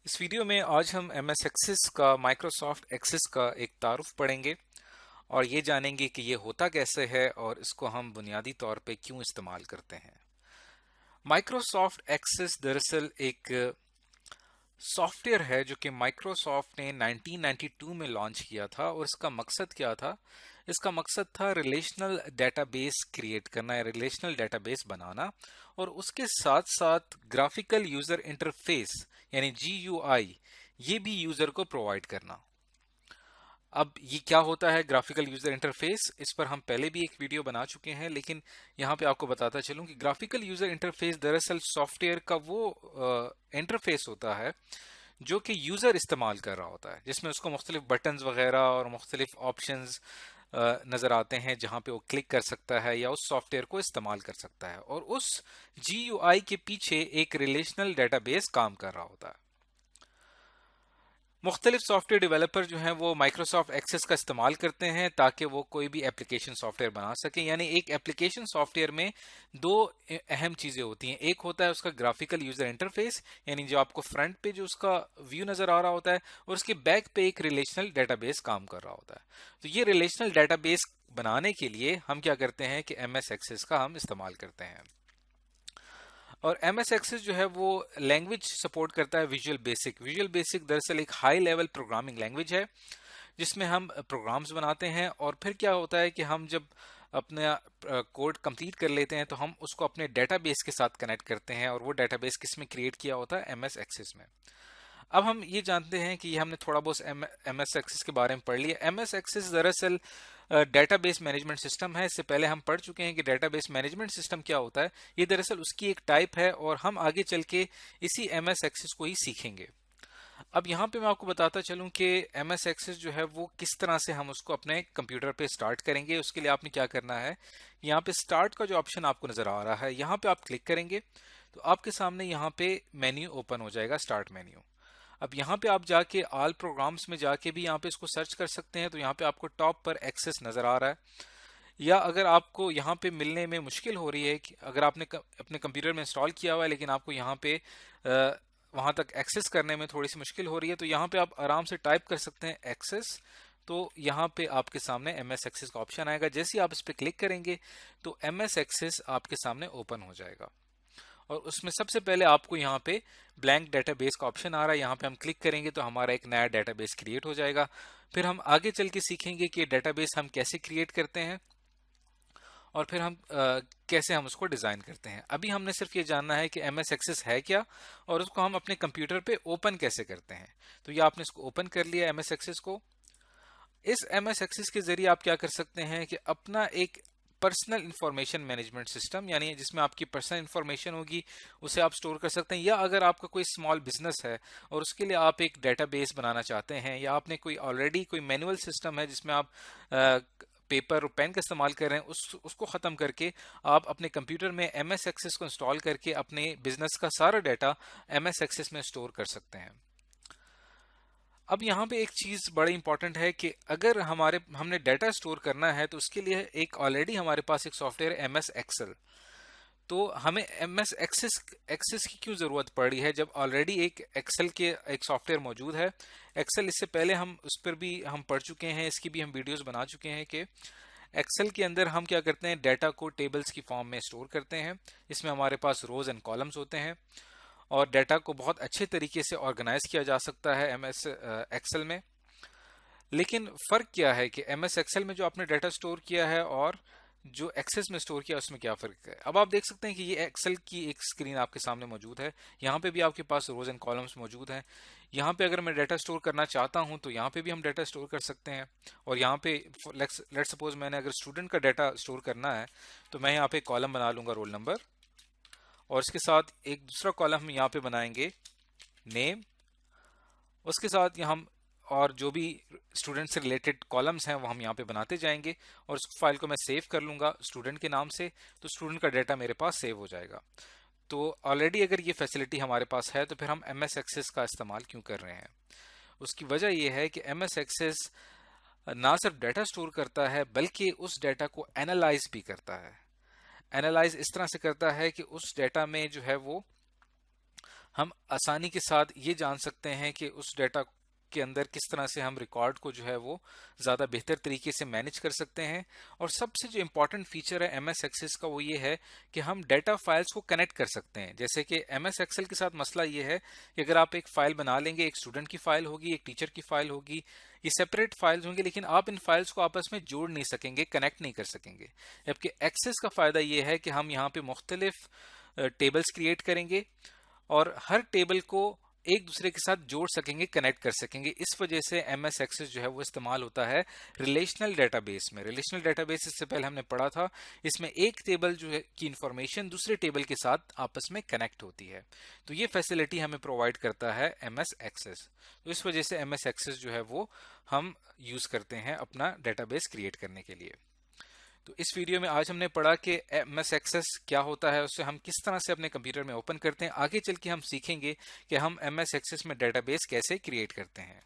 इस वीडियो में आज हम MS एक्सेस का माइक्रोसॉफ्ट एक्सेस का एक तारुफ पढ़ेंगे और ये जानेंगे कि ये होता कैसे है और इसको हम बुनियादी तौर पे क्यों इस्तेमाल करते हैं। माइक्रोसॉफ्ट एक्सेस दरअसल एक सॉफ्टवेयर है जो कि माइक्रोसॉफ्ट ने 1992 में लॉन्च किया था और इसका मकसद क्या था? इसका मकसद था रिलेशनल डेटाबेस क्रिएट करना या रिलेशनल डेटाबेस बनाना और उसके साथ साथ ग्राफिकल यूजर इंटरफेस यानी GUI ये भी यूजर को प्रोवाइड करना। अब ये क्या होता है ग्राफिकल यूजर इंटरफेस, इस पर हम पहले भी एक वीडियो बना चुके हैं, लेकिन यहाँ पे आपको बताता चलूं कि ग्राफिकल यूजर इंटरफेस दरअसल सॉफ्टवेयर का वो इंटरफेस होता है जो कि यूजर इस्तेमाल कर रहा होता है, जिसमें उसको मुख्तलिफ बटन्स वगैरह और मुख्तलिफ ऑप्शंस नजर आते हैं जहां पे वो क्लिक कर सकता है या उस सॉफ्टवेयर को इस्तेमाल कर सकता है और उस GUI के पीछे एक रिलेशनल डेटाबेस काम कर रहा होता है। मुख्तलिफ सॉफ्टवेयर डेवलपर जो हैं वो माइक्रोसॉफ्ट एक्सेस का इस्तेमाल करते हैं ताकि वो कोई भी एप्लीकेशन सॉफ्टवेयर बना सकें। यानी एक एप्लीकेशन सॉफ्टवेयर में दो अहम चीज़ें होती हैं। एक होता है उसका ग्राफिकल यूजर इंटरफेस यानी जो आपको फ्रंट पे जो उसका व्यू नज़र आ रहा होता है और उसके बैक पे एक रिलेशनल डेटाबेस काम कर रहा होता है। तो ये रिलेशनल डेटाबेस बनाने के लिए हम क्या करते हैं कि MS एक्सेस का हम इस्तेमाल करते हैं। और MS एक्सेस जो है वो लैंग्वेज सपोर्ट करता है विजुअल बेसिक। विजुअल बेसिक दरअसल एक हाई लेवल प्रोग्रामिंग लैंग्वेज है जिसमें हम प्रोग्राम्स बनाते हैं और फिर क्या होता है कि हम जब अपना कोड कंप्लीट कर लेते हैं तो हम उसको अपने डेटाबेस के साथ कनेक्ट करते हैं और वो डेटाबेस किस में क्रिएट किया होता है? MS एक्सेस में। अब हम ये जानते हैं कि ये हमने थोड़ा बहुत MS एक्सेस के बारे में पढ़ लिया। MS एक्सेस दरअसल डेटाबेस मैनेजमेंट सिस्टम है। इससे पहले हम पढ़ चुके हैं कि डेटाबेस मैनेजमेंट सिस्टम क्या होता है। ये दरअसल उसकी एक टाइप है और हम आगे चल के इसी MS एक्सेस को ही सीखेंगे। अब यहाँ पे मैं आपको बताता चलूँ कि MS एक्सेस जो है वो किस तरह से हम उसको अपने कंप्यूटर पे स्टार्ट करेंगे। उसके लिए आपने क्या करना है, यहाँ पे स्टार्ट का जो ऑप्शन आपको नजर आ रहा है यहाँ पे आप क्लिक करेंगे तो आपके सामने यहाँ पे मेन्यू ओपन हो जाएगा, स्टार्ट मेन्यू। अब यहाँ पे आप जाके ऑल प्रोग्राम्स में जाके भी यहाँ पे इसको सर्च कर सकते हैं तो यहाँ पे आपको टॉप पर एक्सेस नजर आ रहा है। या अगर आपको यहाँ पे मिलने में मुश्किल हो रही है कि अगर आपने अपने कंप्यूटर में इंस्टॉल किया हुआ है लेकिन आपको यहाँ पे वहाँ तक एक्सेस करने में थोड़ी सी मुश्किल हो रही है तो यहाँ पे आप आराम से टाइप कर सकते हैं एक्सेस। तो यहाँ पे आपके सामने MS एक्सेस का ऑप्शन आएगा। जैसे ही आप इस पर क्लिक करेंगे तो MS एक्सेस आपके सामने ओपन हो जाएगा और उसमें सबसे पहले आपको यहाँ पे ब्लैंक डेटाबेस का ऑप्शन आ रहा है। यहाँ पे हम क्लिक करेंगे तो हमारा एक नया डेटाबेस क्रिएट हो जाएगा। फिर हम आगे चल के सीखेंगे कि डेटाबेस हम कैसे क्रिएट करते हैं और फिर हम कैसे हम उसको डिजाइन करते हैं। अभी हमने सिर्फ ये जानना है कि MS एक्सेस है क्या और उसको हम अपने कंप्यूटर पे ओपन कैसे करते हैं। तो ये आपने इसको ओपन कर लिया MS एक्सेस को। इस MS एक्सेस के जरिए आप क्या कर सकते हैं कि अपना एक पर्सनल इंफॉर्मेशन मैनेजमेंट सिस्टम यानी जिसमें आपकी पर्सनल इंफॉर्मेशन होगी उसे आप स्टोर कर सकते हैं। या अगर आपका कोई स्मॉल बिजनेस है और उसके लिए आप एक डेटाबेस बनाना चाहते हैं या आपने कोई ऑलरेडी कोई मैनुअल सिस्टम है जिसमें आप पेपर और पेन का इस्तेमाल कर रहे हैं उसको ख़त्म करके आप अपने कंप्यूटर में MS एक्सेस को इंस्टॉल करके अपने बिजनेस का सारा डाटा MS एक्सेस में स्टोर कर सकते हैं। अब यहाँ पे एक चीज़ बड़ी इंपॉर्टेंट है कि अगर हमने डाटा स्टोर करना है तो उसके लिए एक ऑलरेडी हमारे पास एक सॉफ्टवेयर है MS एक्सेल। तो हमें MS एक्सेस एक्सेस की क्यों ज़रूरत पड़ी है जब ऑलरेडी एक एक्सेल के एक सॉफ्टवेयर मौजूद है। एक्सेल इससे पहले हम उस पर भी हम पढ़ चुके हैं, इसकी भी हम वीडियोस बना चुके हैं कि एक्सेल के अंदर हम क्या करते हैं, डाटा को टेबल्स की फॉर्म में स्टोर करते हैं। इसमें हमारे पास रोज एंड कॉलम्स होते हैं और डाटा को बहुत अच्छे तरीके से ऑर्गेनाइज किया जा सकता है MS एक्सेल में। लेकिन फ़र्क क्या है कि MS एक्सेल में जो आपने डाटा स्टोर किया है और जो एक्सेस में स्टोर किया उसमें क्या फ़र्क है। अब आप देख सकते हैं कि ये एक्सेल की एक स्क्रीन आपके सामने मौजूद है। यहाँ पे भी आपके पास रोज एंड कॉलम्स मौजूद हैं। यहाँ पे अगर मैं डाटा स्टोर करना चाहता हूँ तो यहाँ पे भी हम डाटा स्टोर कर सकते हैं। और यहाँ पे लेट्स सपोज मैंने अगर स्टूडेंट का डाटा स्टोर करना है तो मैं यहाँ पे कॉलम बना लूँगा रोल नंबर और इसके साथ एक दूसरा कॉलम हम यहाँ पे बनाएंगे नेम। उसके साथ हम और जो भी स्टूडेंट से रिलेटेड कॉलम्स हैं वो हम यहाँ पे बनाते जाएंगे और उस फाइल को मैं सेव कर लूँगा स्टूडेंट के नाम से। तो स्टूडेंट का डाटा मेरे पास सेव हो जाएगा। तो ऑलरेडी अगर ये फैसिलिटी हमारे पास है तो फिर हम MS एक्सेस का इस्तेमाल क्यों कर रहे हैं? उसकी वजह यह है कि MS एक्सेस ना सिर्फ डाटा स्टोर करता है बल्कि उस डाटा को एनालाइज भी करता है। एनालाइज इस तरह से करता है कि उस डाटा में जो है वो हम आसानी के साथ ये जान सकते हैं कि उस डेटा के अंदर किस तरह से हम रिकॉर्ड को जो है वो ज़्यादा बेहतर तरीके से मैनेज कर सकते हैं। और सबसे जो इम्पोर्टेंट फीचर है एमएस एक्सेस का वो ये है कि हम डेटा फाइल्स को कनेक्ट कर सकते हैं। जैसे कि एमएस एक्सेल के साथ मसला ये है कि अगर आप एक फाइल बना लेंगे, एक स्टूडेंट की फाइल होगी, एक टीचर की फाइल होगी, ये सेपरेट फाइल्स होंगे, लेकिन आप इन फाइल्स को आपस में जोड़ नहीं सकेंगे, कनेक्ट नहीं कर सकेंगे। जबकि एक्सेस का फ़ायदा ये है कि हम यहाँ पे मुख्तलिफ टेबल्स क्रिएट करेंगे और हर टेबल को एक दूसरे के साथ जोड़ सकेंगे, कनेक्ट कर सकेंगे। इस वजह से एमएस एक्सेस जो है वो इस्तेमाल होता है रिलेशनल डेटाबेस में। रिलेशनल डेटाबेस इससे पहले हमने पढ़ा था, इसमें एक टेबल जो है की इंफॉर्मेशन दूसरे टेबल के साथ आपस में कनेक्ट होती है। तो ये फैसिलिटी हमें प्रोवाइड करता है एमएस एक्सेस। तो इस वजह से एमएस एक्सेस जो है वो हम यूज करते हैं अपना डेटाबेस क्रिएट करने के लिए। तो इस वीडियो में आज हमने पढ़ा कि एमएस एक्सेस क्या होता है, उससे हम किस तरह से अपने कंप्यूटर में ओपन करते हैं। आगे चल के हम सीखेंगे कि हम एमएस एक्सेस में डेटाबेस कैसे क्रिएट करते हैं।